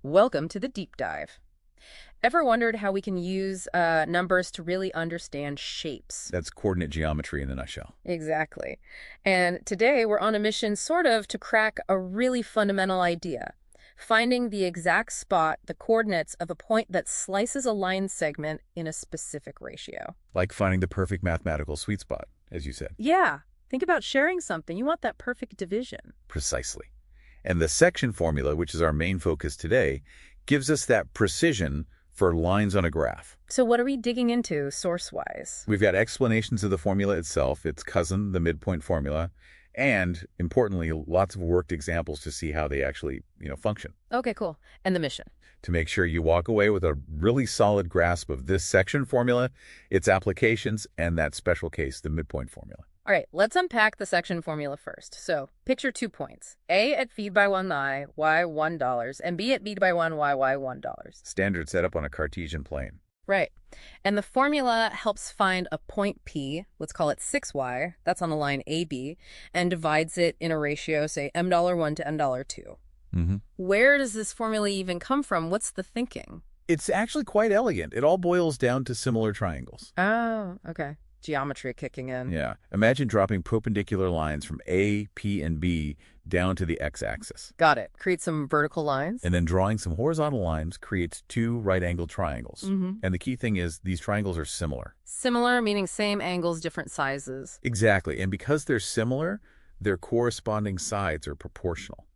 Welcome to the deep dive. Ever wondered how we can use numbers to really understand shapes? That's coordinate geometry in a nutshell. Exactly. And today we're on a mission sort of to crack a really fundamental idea, finding the exact spot, the coordinates of a point that slices a line segment in a specific ratio. Like finding the perfect mathematical sweet spot, as you said. Yeah, think about sharing something. You want that perfect division. Precisely. And the section formula, which is our main focus today, gives us that precision for lines on a graph. So what are we digging into source-wise? We've got explanations of the formula itself, its cousin, the midpoint formula, and, importantly, lots of worked examples to see how they actually, function. Okay, cool. And the mission? To make sure you walk away with a really solid grasp of this section formula, its applications, and that special case, the midpoint formula. All right, let's unpack the section formula first. So picture 2 points, A at feed by 1I, Y $1, and B at bead by 1, Y $1. Standard setup on a Cartesian plane. Right. And the formula helps find a point P, let's call it 6Y, that's on the line AB, and divides it in a ratio, say, $1 to $2. Mm-hmm. Where does this formula even come from? What's the thinking? It's actually quite elegant. It all boils down to similar triangles. Oh, okay. Geometry kicking in. Yeah. Imagine dropping perpendicular lines from A, P, and B down to the x-axis. Got it. Create some vertical lines. And then drawing some horizontal lines creates two right-angled triangles. Mm-hmm. And the key thing is these triangles are similar. Similar, meaning same angles, different sizes. Exactly. And because they're similar, their corresponding sides are proportional.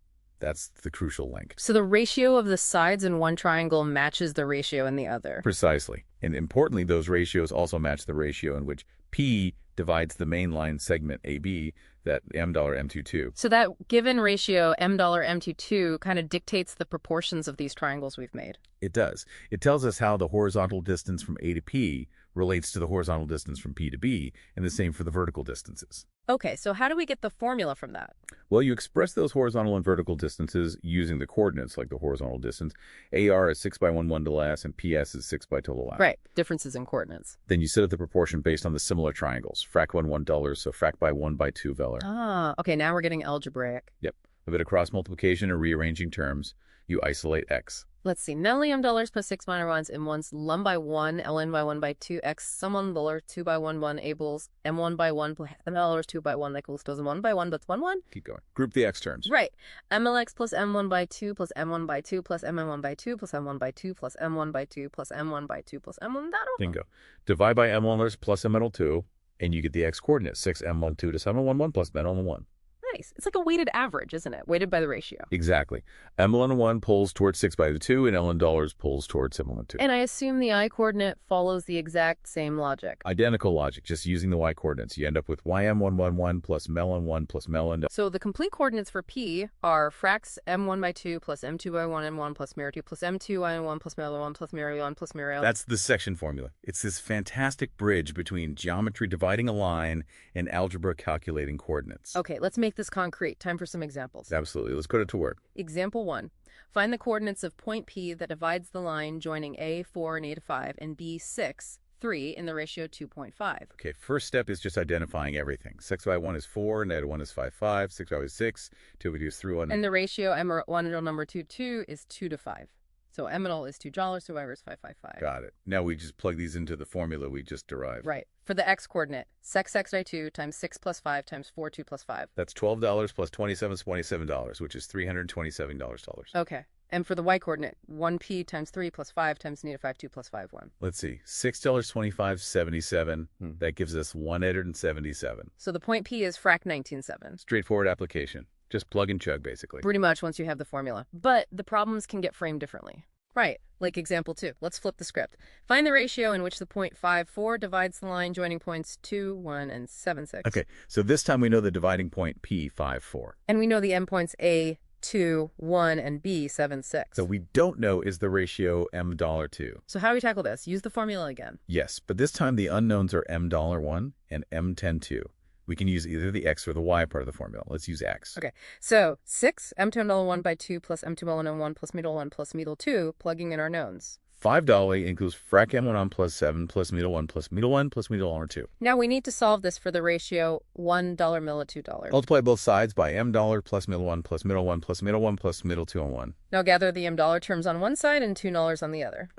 That's the crucial link. So the ratio of the sides in one triangle matches the ratio in the other. Precisely. And importantly, those ratios also match the ratio in which P divides the main line segment AB, that $M$M22. So that given ratio $M$M22 kind of dictates the proportions of these triangles we've made. It does. It tells us how the horizontal distance from A to P relates to the horizontal distance from P to B, and the same for the vertical distances. Okay, so how do we get the formula from that? Well, you express those horizontal and vertical distances using the coordinates, like the horizontal distance. AR is 6 by 1 1 s, and PS is 6 by total s. Right, differences in coordinates. Then you set up the proportion based on the similar triangles. Frac 1 $1, so frac by 1 by 2 velar. Ah, okay, now we're getting algebraic. Yep. A bit of cross multiplication and rearranging terms. You isolate x. Let's see. Nelly $M plus 6 minor ones in ones lum by 1, ln by 1 by 2, x sum 1 dollar 2 by 1 1 equals m1 by 1 plus m$ 2 by 1 equals 1 by 1 that's 1 1. Keep going. Group the x terms. Right. mlx plus m1 by 2 plus m1 by 2 plus mm1 by 2 plus m1 by 2 plus m1 by 2 plus m1 by 2 plus m1. Bingo. Divide by m1 plus m2, and you get the x coordinate, 6m12 to 711 plus m1. Nice. It's like a weighted average, isn't it? Weighted by the ratio. Exactly. M1 pulls towards 6 by the 2, and $L pulls towards 712. And I assume the I-coordinate follows the exact same logic. Identical logic, just using the y-coordinates. You end up with ym111 plus melon1 plus melon. So the complete coordinates for P are fracs m1 by 2 plus m2 by 1 m1 plus mirror 2 plus m2 y1 plus mirror 1 plus mirror 1 plus mirror. That's the section formula. It's this fantastic bridge between geometry dividing a line and algebra calculating coordinates. Okay, let's make this concrete. Time for some examples. Absolutely. Let's put it to work. Example 1. Find the coordinates of point P that divides the line joining A, 4, and A to 5, and B, 6, 3 in the ratio 2.5. Okay, first step is just identifying everything. 6 by 1 is 4, negative 1 is 5, 5, 6 by 1 is 6, 2 by 2 is 3, 1. And the ratio M1 number 2, 2 is 2 to 5. So M is $2, so Y is 555. Got it. Now we just plug these into the formula we just derived. Right. For the x coordinate, sex x by 2 times 6 plus 5 times 4, 2 plus 5. That's $12 plus $27, which is $327. Okay. And for the y coordinate, 1p times 3 plus 5 times -5, 2 plus 5, 1. Let's see. $6.25.77. That gives us $177. So the point P is frac 19.7. Straightforward application. Just plug and chug, basically. Pretty much once you have the formula. But the problems can get framed differently. Right, like example 2. Let's flip the script. Find the ratio in which the point 5, 4 divides the line joining points 2, 1, and 7, 6. Okay, so this time we know the dividing point P, 5, 4. And we know the endpoints A, 2, 1, and B, 7, 6. So we don't know is the ratio $M$2. So how do we tackle this? Use the formula again. Yes, but this time the unknowns are $M$1 and M10.2. We can use either the x or the y part of the formula. Let's use x. Okay, so 6, m2 1 by 2 plus m2 1 plus middle 1 plus middle 2, plugging in our knowns. $5 equals frac M1 plus 7 plus meter 1 plus meter 1 plus meter R2. Now we need to solve this for the ratio $1 milli $2. Multiply both sides by M dollar plus middle 1 plus middle 1 plus middle 1 plus middle 2 on 1. Now gather the $M terms on one side and $2 on the other.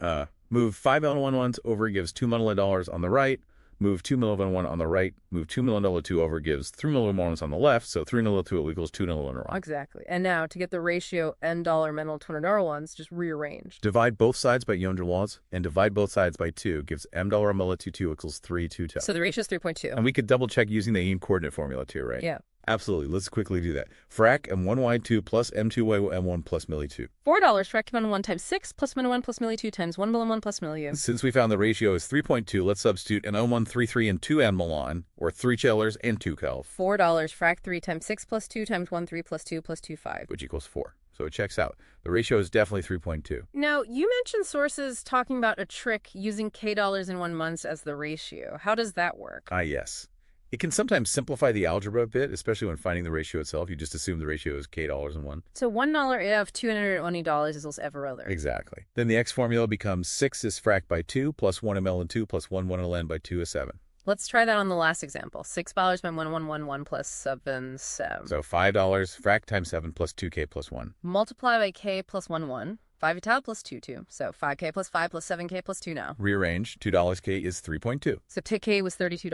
Move 5 million ones over gives $2 million on the right. Move 2 million one on the right. Move $2 million 2 over gives 3 million ones on the left. So 3 million 2 equals 2 million wrong. Exactly. And now to get the ratio $N mental $200 ones, just rearrange. Divide both sides by Yondr laws and divide both sides by 2 gives M dollar milli 2 equals 3 2 2. So the ratio is 3.2. And we could double check using the EAM coordinate formula too, right? Yeah. Absolutely. Let's quickly do that. Frac M1Y2 plus M2Y M1 plus milli 2. $4 frac M1 times 6 plus min 1 plus milli 2 times 1 milli 1 plus milli. Since we found the ratio is 3.2, let's substitute an M133 and 2 N Milan, or 3 chillers and 2 kelv. $4 frac 3 times 6 plus 2 times 1 3 plus 2 plus 2 5. Which equals 4. So it checks out. The ratio is definitely 3.2. Now, you mentioned sources talking about a trick using K dollars in 1 month as the ratio. How does that work? Yes. It can sometimes simplify the algebra a bit, especially when finding the ratio itself. You just assume the ratio is K dollars in 1. So $1 if $220 is also ever other. Exactly. Then the X formula becomes 6 is frac by 2 plus 1 ml and 2 plus 1 ln by 2 is 7. Let's try that on the last example. $6 by 1111 plus 7 7. So $5 frac times 7 plus 2K plus 1. Multiply by K plus 1 1. 5 etal plus 2 2. So 5K plus 5 plus 7K plus 2 now. Rearrange. $2 K is 3.2. So K was $32.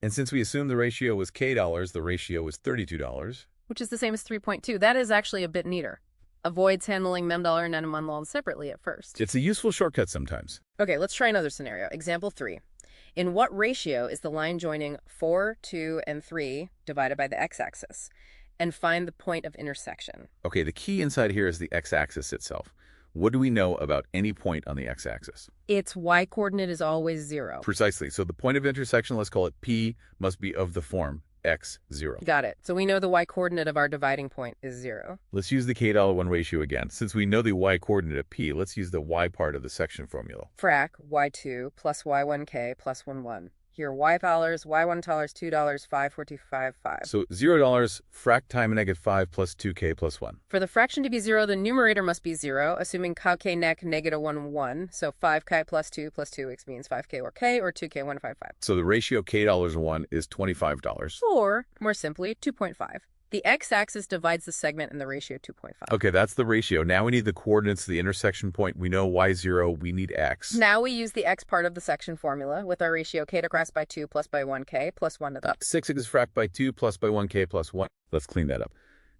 And since we assumed the ratio was K dollars, the ratio was $32. Which is the same as 3.2. That is actually a bit neater. Avoids handling mem dollar and M1 ln separately at first. It's a useful shortcut sometimes. Okay, let's try another scenario. Example 3. In what ratio is the line joining 4, 2, and 3 divided by the x-axis? And find the point of intersection. Okay, the key inside here is the x-axis itself. What do we know about any point on the x-axis? Its y-coordinate is always 0. Precisely. So the point of intersection, let's call it P, must be of the form x, 0. Got it. So we know the y-coordinate of our dividing point is 0. Let's use the K$1 ratio again. Since we know the y-coordinate of P, let's use the y part of the section formula. Frac y2 plus y1k plus 1 1. Here, $y, y1 $2, 5.45 5. So $0 frac time -5 plus 2k plus 1. For the fraction to be 0, the numerator must be 0, assuming k nec negative 1 1. So 5k plus 2 x means 5k or k or 2k 155. So the ratio K$1 is $25. Or, more simply, 2.5. The x-axis divides the segment in the ratio 2.5. Okay, that's the ratio. Now we need the coordinates of the intersection point. We know y0, we need x. Now we use the x part of the section formula with our ratio k to cross by 2 plus by 1k plus 1 to the 6 is frac by 2 plus by 1k plus 1. Let's clean that up.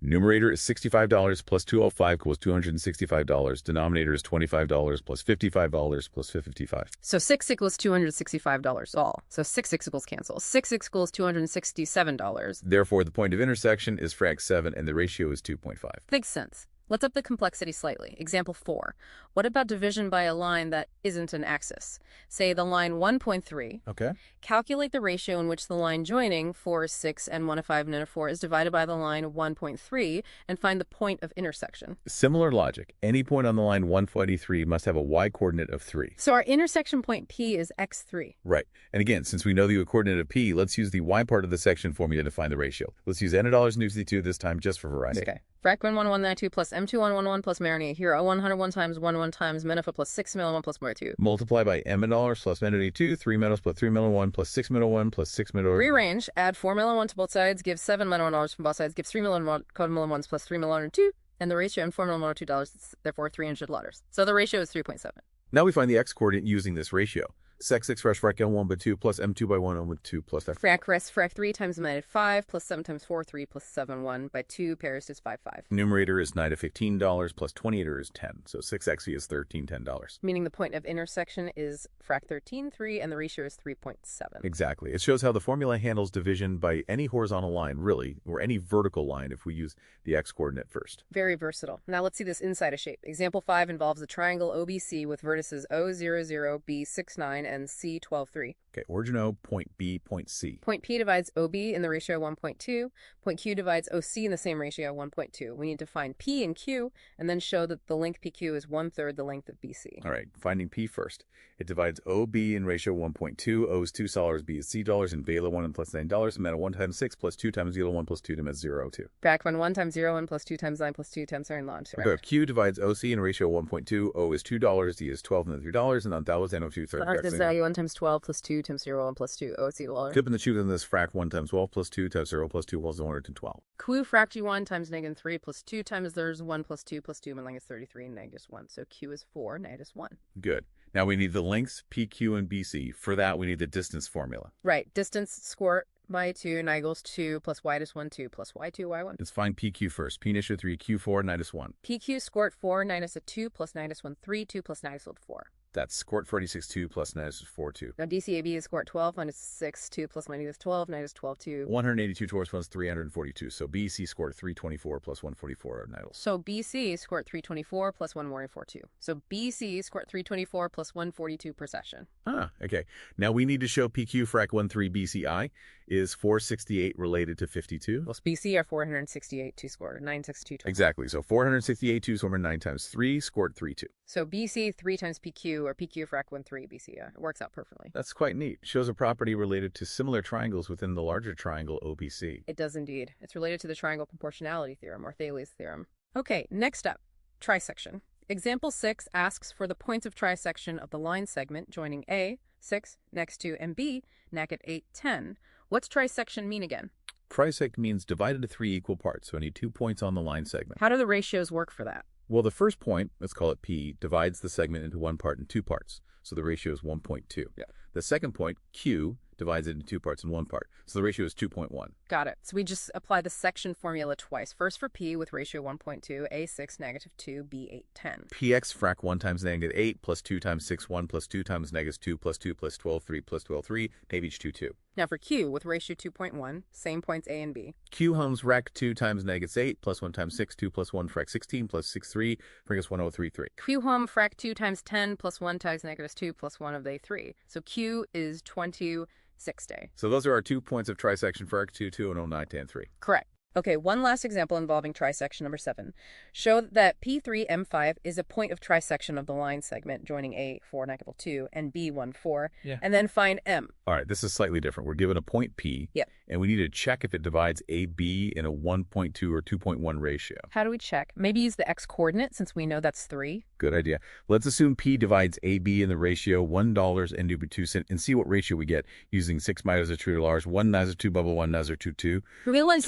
Numerator is $65 plus 205 equals $265. Denominator is $25 plus $55 plus $55. So 6 equals $265 all. So 6 equals cancel. 6 equals $267. Therefore, the point of intersection is frac 7 and the ratio is 2.5. Makes sense. Let's up the complexity slightly. Example 4. What about division by a line that isn't an axis? Say the line 1.3. Okay. Calculate the ratio in which the line joining 4 is 6 and 1 is 5 and 4 is divided by the line 1.3 and find the point of intersection. Similar logic. Any point on the line 143 must have a y-coordinate of 3. So our intersection point P is x3. Right. And again, since we know the coordinate of P, let's use the y part of the section formula to find the ratio. Let's use $N and $2 this time just for variety. Okay. Frac 1192 plus M2111 plus Marini. Here, 101 times 1 times Menifa plus 6 1 plus more 2. Multiply by M plus Marini 2, 3 plus 3 1 plus 6 1 plus 6 Rearrange, add 4 1 to both sides, give 7 1 from both sides, give 3 1 code 1 plus 3 2, and the ratio in 4 $2 is therefore $300. So the ratio is 3.7. Now we find the x-coordinate using this ratio. Sec 6 fresh frac L1 by 2 plus M2 by 1 with 2 plus F. Frac rest frac 3 times -5 plus 7 times 4 3 plus 7 1 by 2 pairs is 5 5. Numerator is 9 to $15 plus 28 is 10. So 6xe is $13 $10. Meaning the point of intersection is frac 13 3 and the ratio is 3.7. Exactly. It shows how the formula handles division by any horizontal line, really, or any vertical line if we use the x-coordinate first. Very versatile. Now let's see this inside a shape. Example 5 involves a triangle OBC with vertices O00, B69, and C 12, 3. Okay, origin O, point B, point C. Point P divides OB in the ratio 1.2. Point Q divides OC in the same ratio 1.2. We need to find P and Q and then show that the length PQ is 1/3 the length of BC. All right, finding P first. It divides OB in ratio 1.2. O is $2, B is $C, and beta 1 and plus $9. Amount of 1 times 6 plus 2 times 0, 1 plus 2 times 0, 2. Back when 1 times 0, 1 plus 2 times 9 plus 2 times 9 log. Okay, Q divides OC in ratio 1.2. O is $2, D is 12 and then $3, and on that was N of 2/3. This value 1 times 12 plus 2 times 0, 1 plus 2, OC log. Tip in the tube in this frac 1 times 12 plus 2 times 0 plus 2 equals 112. Q frac G1 times negative 3 plus 2 times there's 1 plus 2 plus 2 minus 33 and negative 1. So Q is 4, negative 1. Good. Now we need the lengths PQ and BC. For that, we need the distance formula. Right. Distance squared by 2, n equals 2 plus y is 1, 2 plus y2, y1. Let's find PQ first. P initial 3, Q4, minus 1. PQ squared 4, minus a 2 plus minus 1, 3, 2 plus minus 4. That's squared 46, 2 plus minus 4, 2. Now DCAB is squared 12 minus 6, 2 plus minus 12, minus 12, 2. 182 corresponds 342. So BC scored 324 plus 144 are nidals. So BC squared 324 plus 142. So BC squared 324 plus 142 per session. Ah, okay. Now we need to show PQ frac 13 BCI is 468 related to 52. Well, BC are 468, 2 squared, 962. Exactly. So 468, 2 squared 9 times 3, scored 3, 2. So BC 3 times PQ, or PQ frac 13 BC. It works out perfectly. That's quite neat. Shows a property related to similar triangles within the larger triangle OBC. It does indeed. It's related to the triangle proportionality theorem, or Thales theorem. Okay, next up, trisection. Example 6 asks for the points of trisection of the line segment joining A, 6, next to, and B, neck at 8, 10. What's trisection mean again? Trisect means divided into 3 equal parts, so I need 2 points on the line segment. How do the ratios work for that? Well, the first point, let's call it P, divides the segment into 1 part and 2 parts, so the ratio is 1.2. Yeah. The second point, Q, divides it into 2 parts and 1 part, so the ratio is 2.1. Got it. So we just apply the section formula twice. First for P with ratio 1.2, A6, negative 2, B8, 10. PX frac 1 times negative 8 plus 2 times 6, 1 plus 2 times negative 2 plus 2 plus 12, 3 plus 12, 3, maybe each 2, 2. Now for Q with ratio 2.1, same points A and B. Q hums rac 2 times negative 8 plus 1 times 6, 2 plus 1 frac 16 plus 6, 3, bring us 1033. Q hum frac 2 times 10 plus 1 times negative 2 plus 1 of the 3. So Q is 26 day. So those are our 2 points of trisection for arc 2, 2, and 09, tan 3. Correct. Okay, one last example involving trisection number 7. Show that P3M5 is a point of trisection of the line segment joining A, 4, negative 2, and B, 1, 4, and then find M. All right, this is slightly different. We're given a point P, and we need to check if it divides AB in a 1.2 or 2.1 ratio. How do we check? Maybe use the x-coordinate since we know that's 3. Good idea. Let's assume P divides AB in the ratio $1 and $2 and see what ratio we get using 6 minus 2 large, 1 minus 2 bubble 1 minus 2 2. Realize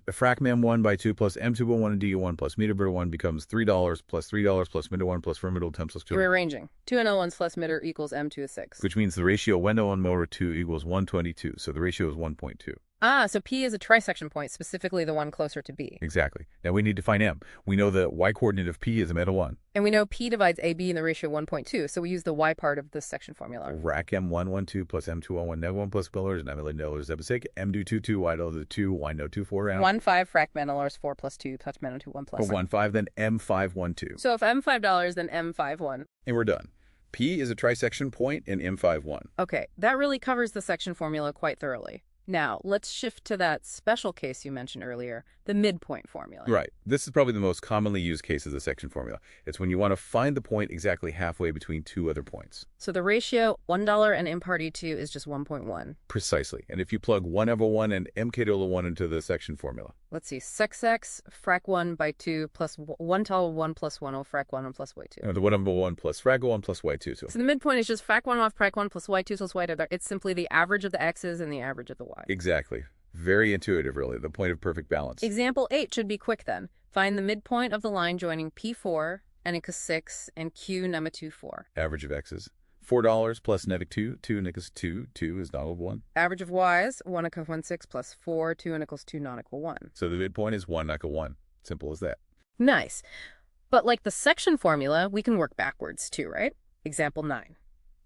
Frac M 1 by 2 plus M 2 1 and D 1 plus meter beta 1 becomes $3 plus $3 plus middle 1 plus middle 10 plus 2. Rearranging. 2 and L1 plus mitter equals M 2 is 6. Which means the ratio 1 to 1 motor 2 equals 122. So the ratio is 1.2. Ah, so P is a trisection point, specifically the one closer to B. Exactly. Now we need to find M. We know the y-coordinate of P is a meta 1. And we know P divides AB in the ratio 1.2, so we use the y part of this section formula. Rack M112 plus M211 neg 1 plus millers, and $9 episode M do 2 2 y do the 2 y no 2 4 round. 1 5 frac millers 4 plus 2 touch men 2 1 plus. 1 5 then M512. So if M $5 then M51. And we're done. P is a trisection point and M51. Okay, that really covers the section formula quite thoroughly. Now, let's shift to that special case you mentioned earlier, the midpoint formula. Right. This is probably the most commonly used case of the section formula. It's when you want to find the point exactly halfway between 2 other points. So the ratio $1 and M part E2 is just 1.1. Precisely. And if you plug 1 over 1 and MK to the 1 into the section formula. Let's see, 6x frac 1 by 2 plus 1 tall 1 plus 1 over frac 1 plus y2. The 1 over 1 plus frac 1 plus y2. So the midpoint is just frac 1 off frac 1 plus y2 plus y2. It's simply the average of the x's and the average of the y. Exactly. Very intuitive, really. The point of perfect balance. Example 8 should be quick then. Find the midpoint of the line joining P4, N equals 6, and Q number 2, 4. Average of x's. $4 plus negative 2, 2 equals 2, 2 is not equal 1. Average of y's, 1 equals 1, 6 plus 4, 2 equals 2, not equal 1. So the midpoint is 1 equal 1. Simple as that. Nice. But like the section formula, we can work backwards too, right? Example 9.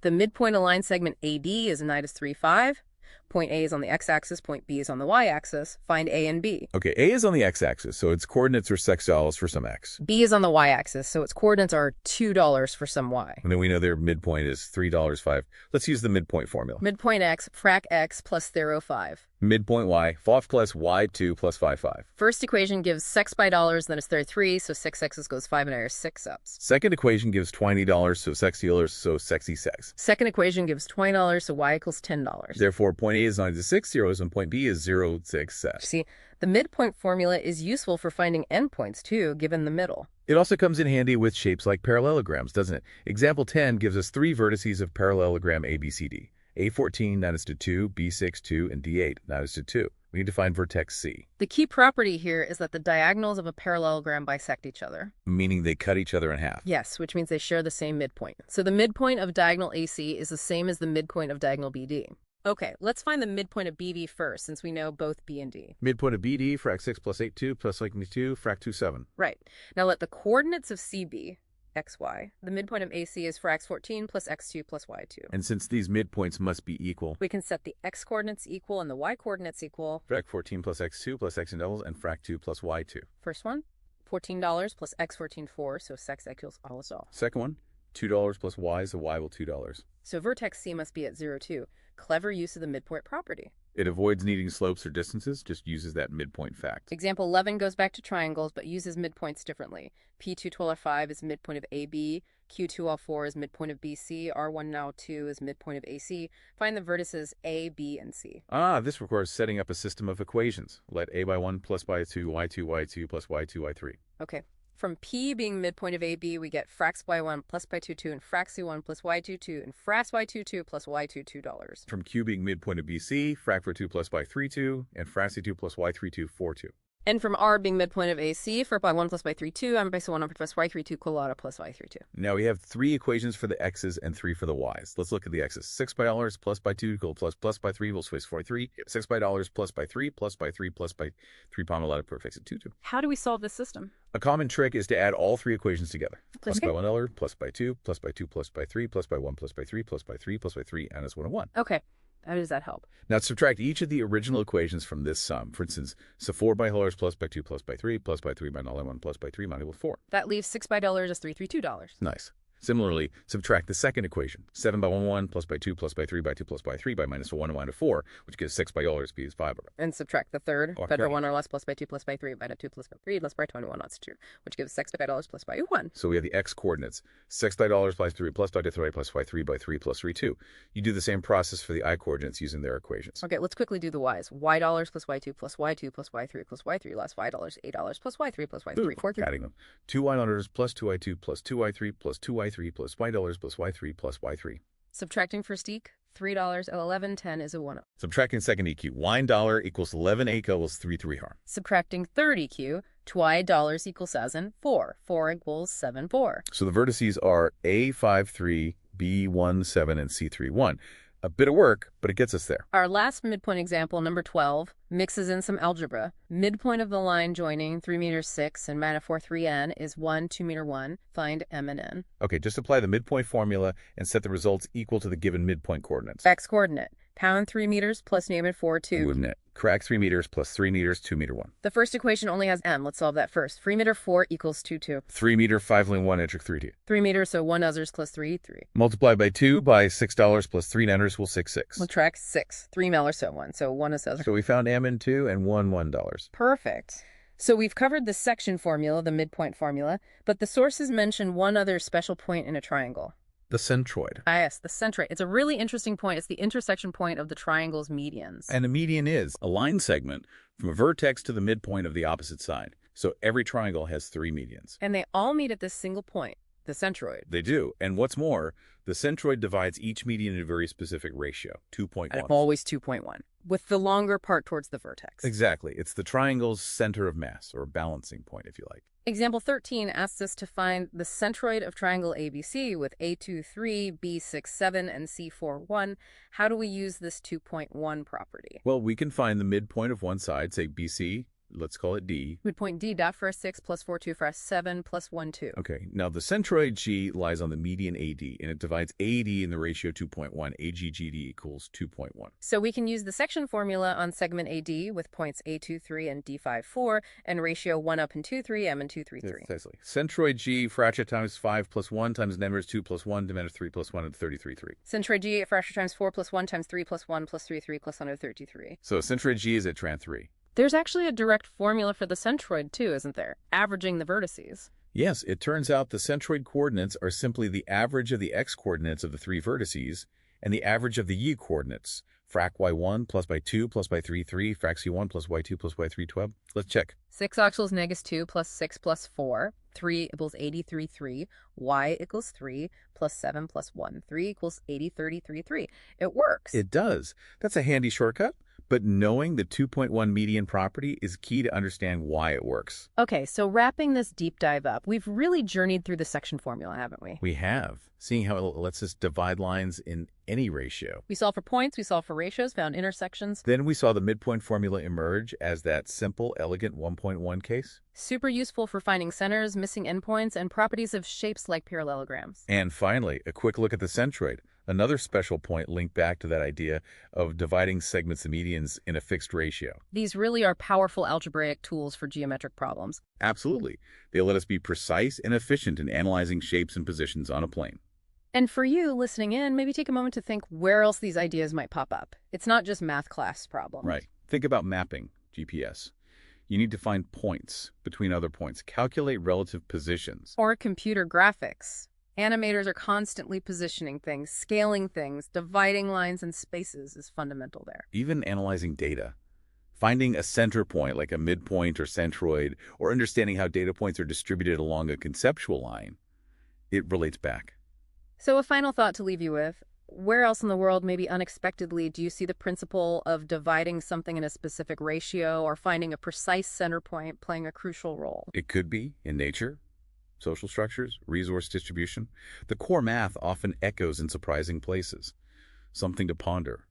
The midpoint of line segment AD is -3, 5. Point A is on the x-axis, point B is on the y-axis. Find A and B. Okay, A is on the x-axis, so its coordinates are $6 for some x. B is on the y-axis, so its coordinates are $2 for some y. And then we know their midpoint is $3.05. Let's use the midpoint formula. Midpoint x, frac x plus 0.5. Midpoint y, 5 plus y2 plus 5. First equation gives 6 by dollars, then it's 33, so 6x's goes 5 and I are 6 ups. Second equation gives $20, so sexy dollars, so sexy sex. Second equation gives $20, so y equals $10. Therefore, point A is 96 zeros and point B is 06 sets. See, the midpoint formula is useful for finding endpoints too, given the middle. It also comes in handy with shapes like parallelograms, doesn't it? Example 10 gives us 3 vertices of parallelogram ABCD. A14, 9:2, B6, 2, and D8, 9:2. We need to find vertex C. The key property here is that the diagonals of a parallelogram bisect each other. Meaning they cut each other in half. Yes, which means they share the same midpoint. So the midpoint of diagonal AC is the same as the midpoint of diagonal BD. Okay, let's find the midpoint of BD first, since we know both B and D. Midpoint of BD, frac 6 plus 8, 2, plus like 2, frac 2, 7. Right. Now let the coordinates of CB, xy, the midpoint of AC is frac 14 plus x2 plus y2. And since these midpoints must be equal, we can set the x coordinates equal and the y coordinates equal. Frac 14 plus x2 plus x in doubles and frac 2 plus y2. First one, $14 plus x14, 4, so sex equals all is all. Second one, $2 plus y, so y will $2. So vertex C must be at 0, 2. Clever use of the midpoint property. It avoids needing slopes or distances, just uses that midpoint fact. Example 11 goes back to triangles, but uses midpoints differently. P212R5 is midpoint of AB, Q2L4 is midpoint of BC, R1L2 is midpoint of AC. Find the vertices A, B, and C. This requires setting up a system of equations. Let A by 1 plus by 2, y2, y2 plus y2, y3. Okay. From P being midpoint of AB, we get frax y1 plus by 2, 2, and frax c1 plus y2, 2, and frax y2, 2 plus y2, $2. From Q being midpoint of BC, frac for 2 plus by 3, 2, and frac c2 plus y3, 2, 4, 2. And from R being midpoint of AC, for by 1 plus by 3, 2, and by so 1 plus y3, 2, colada plus y3, 2. Now we have 3 equations for the x's and 3 for the y's. Let's look at the x's. 6 by dollars plus by 2 equals plus by 3 equals 43. 6 by dollars plus by 3 plus by 3 plus by 3 pomalada perfects at 2, 2. How do we solve this system? A common trick is to add all 3 equations together. Plus Okay. by $1, plus by 2, plus by 2, plus by 3, plus by 1, plus by 3, plus by 3, plus by 3, and it's 1 of 1. Okay. How does that help? Now subtract each of the original equations from this sum. For instance, so 4 by dollars plus by 2 plus by 3 plus by 3 by $1 plus by 3 minus equals 4. That leaves 6 by dollars as $332. Nice. Similarly, subtract the second equation. 7 by 1 plus by 2 plus by 3 by 2 plus by 3 by minus 1 minus 4, which gives 6 by dollars b is 5. And subtract the third. Okay. Better 1 or less plus by 2 plus by 3 by 2 plus by 3 plus by 21 that's 2, which gives 6 by dollars plus by 1. So we have the x coordinates. 6 by dollars plus 3 plus by 3 plus by 3 by 3 plus 3, 2. You do the same process for the I coordinates using their equations. Okay, let's quickly do the y's. Y dollars plus y2 plus y2 plus y3 plus y3 less $5, $8 plus y3 plus y3, 4, 3. Adding them. 2y plus 2y2 plus 2y3 plus 2y3 plus y$ plus y3 plus y3. Subtracting first eq, $3, L11, 10 is a 1. Subtracting second EQ. $1 equals 11 equals 3 3 harm. Subtracting third eq, $2 equals 7, 4. 4 equals 7, 4. So the vertices are A53, B17, and C31. A bit of work, but it gets us there. Our last midpoint example, number 12, mixes in some algebra. Midpoint of the line joining 3 meters 6 and metaphor 3n is 1, 2 meter 1. Find m and n. Okay, just apply the midpoint formula and set the results equal to the given midpoint coordinates. X coordinate, pound 3 meters plus negative 4, 2. Wouldn't it? Crack 3 meters plus 3 meters, 2 meter 1. The first equation only has m. Let's solve that first. 3 meter 4 equals 2, 2. 3 meter 5 lane 1 entry 3 2. 3 meters, so 1 others plus 3, 3. Multiply by 2 by $6 plus 3 nanners will 6 6. Subtract 6. 3 mil or so 1. So 1 is other. So we found m and 2 and $1. Perfect. So we've covered the section formula, the midpoint formula, but the sources mention one other special point in a triangle. The centroid. Ah, yes, the centroid. It's a really interesting point. It's the intersection point of the triangle's medians. And a median is a line segment from a vertex to the midpoint of the opposite side. So every triangle has 3 medians. And they all meet at this single point, the centroid. They do. And what's more, the centroid divides each median in a very specific ratio, 2.1. And always 2.1, with the longer part towards the vertex. Exactly. It's the triangle's center of mass, or balancing point, if you like. Example 13 asks us to find the centroid of triangle ABC with A23, B67, and C41. How do we use this 2.1 property? Well, we can find the midpoint of one side, say BC, let's call it D. Midpoint D dot for a 6 plus 4, 2 for a 7 plus 1, 2. Okay, now the centroid G lies on the median AD, and it divides AD in the ratio 2.1. AGGD equals 2.1. So we can use the section formula on segment AD with points A23 and D54 and ratio 1 up and 2, 3, M and 2, 3, 3. Precisely. Centroid G, fracture times 5 plus 1 times negative 2 plus 1 divided 3 plus 1 and 33, 3. Centroid G, fracture times 4 plus 1 times 3 plus 1 plus 3, 3 plus 133. So centroid G is at tran 3. There's actually a direct formula for the centroid too, isn't there? Averaging the vertices. Yes, it turns out the centroid coordinates are simply the average of the x-coordinates of the 3 vertices and the average of the y-coordinates. Frac y1 plus by 2 plus by 3, 3. Frac c1 plus y2 plus y3, 12. Let's check. 6 equals negative 2 plus 6 plus 4. 3 equals 83, 3. Y equals 3 plus 7 plus 1. 3 equals 80, 33, 3. It works. It does. That's a handy shortcut. But knowing the 2.1 median property is key to understand why it works. Okay, so wrapping this deep dive up, we've really journeyed through the section formula, haven't we? We have, seeing how it lets us divide lines in any ratio. We solve for points, we solve for ratios, found intersections. Then we saw the midpoint formula emerge as that simple, elegant 1.1 case. Super useful for finding centers, missing endpoints, and properties of shapes like parallelograms. And finally, a quick look at the centroid. Another special point linked back to that idea of dividing segments and medians in a fixed ratio. These really are powerful algebraic tools for geometric problems. Absolutely. They let us be precise and efficient in analyzing shapes and positions on a plane. And for you listening in, maybe take a moment to think where else these ideas might pop up. It's not just math class problems. Right. Think about mapping, GPS. You need to find points between other points, calculate relative positions. Or computer graphics. Animators are constantly positioning things, scaling things, dividing lines and spaces is fundamental there. Even analyzing data. Finding a center point like a midpoint or centroid, or understanding how data points are distributed along a conceptual line, it relates back. So a final thought to leave you with. Where else in the world, maybe unexpectedly, do you see the principle of dividing something in a specific ratio or finding a precise center point playing a crucial role? It could be in nature, social structures, resource distribution. The core math often echoes in surprising places. Something to ponder.